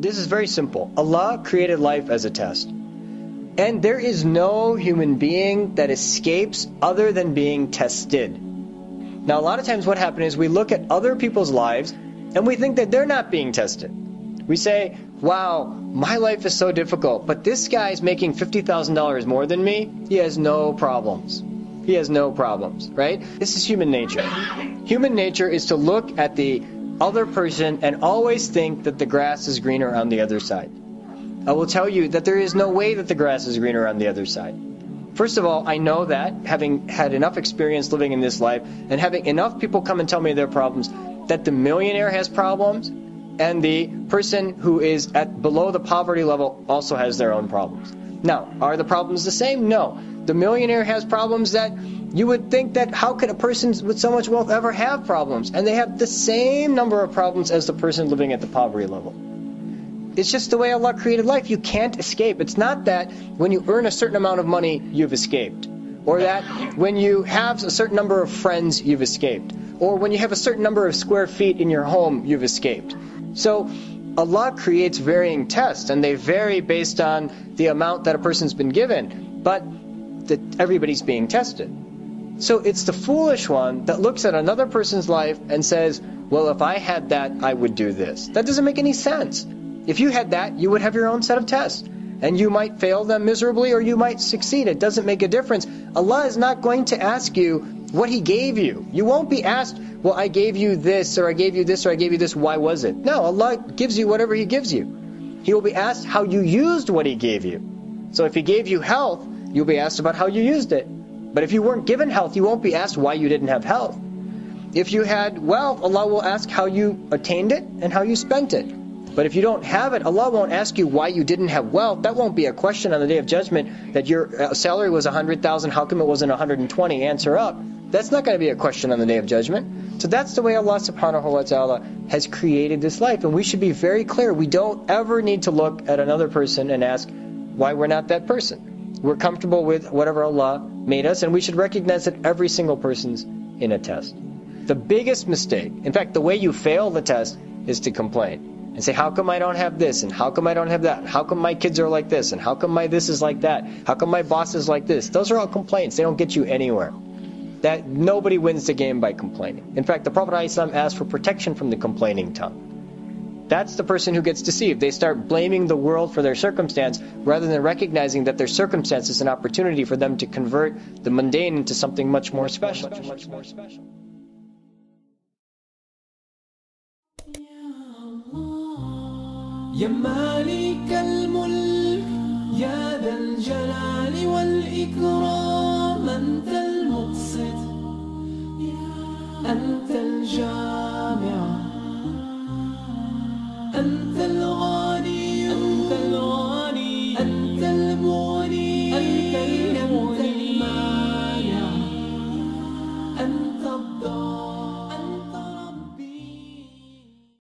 This is very simple. Allah created life as a test. And there is no human being that escapes other than being tested. Now, a lot of times what happens is we look at other people's lives and we think that they're not being tested. We say, wow, my life is so difficult, but this guy's making $50,000 more than me. He has no problems. He has no problems, right? This is human nature. Human nature is to look at the other person and always think that the grass is greener on the other side. I will tell you that there is no way that the grass is greener on the other side. First of all, I know that, having had enough experience living in this life and having enough people come and tell me their problems, that the millionaire has problems and the person who is at below the poverty level also has their own problems. Now, are the problems the same? No. The millionaire has problems that you would think that how could a person with so much wealth ever have problems? And they have the same number of problems as the person living at the poverty level. It's just the way Allah created life. You can't escape. It's not that when you earn a certain amount of money, you've escaped. Or that when you have a certain number of friends, you've escaped. Or when you have a certain number of square feet in your home, you've escaped. So Allah creates varying tests, and they vary based on the amount that a person's been given. But everybody's being tested. So it's the foolish one that looks at another person's life and says, well, if I had that, I would do this. That doesn't make any sense. If you had that, you would have your own set of tests. And you might fail them miserably or you might succeed. It doesn't make a difference. Allah is not going to ask you what He gave you. You won't be asked, well, I gave you this, or I gave you this, or I gave you this. Why was it? No, Allah gives you whatever He gives you. He will be asked how you used what He gave you. So if He gave you health, you'll be asked about how you used it. But if you weren't given health, you won't be asked why you didn't have health. If you had wealth, Allah will ask how you attained it and how you spent it. But if you don't have it, Allah won't ask you why you didn't have wealth. That won't be a question on the Day of Judgment, that your salary was 100,000, how come it wasn't 120? Answer up. That's not going to be a question on the Day of Judgment. So that's the way Allah subhanahu wa ta'ala has created this life. And we should be very clear. We don't ever need to look at another person and ask why we're not that person. We're comfortable with whatever Allah made us, and we should recognize that every single person's in a test. The biggest mistake, in fact, the way you fail the test is to complain. And say, how come I don't have this? And how come I don't have that? How come my kids are like this? And how come my this is like that? How come my boss is like this? Those are all complaints. They don't get you anywhere. That nobody wins the game by complaining. In fact, the Prophet ﷺ asked for protection from the complaining tongue. That's the person who gets deceived. They start blaming the world for their circumstance rather than recognizing that their circumstance is an opportunity for them to convert the mundane into something much more special. يا مالك الملك يا ذا الجلال والإكرام أنت المقسط أنت الجامع أنت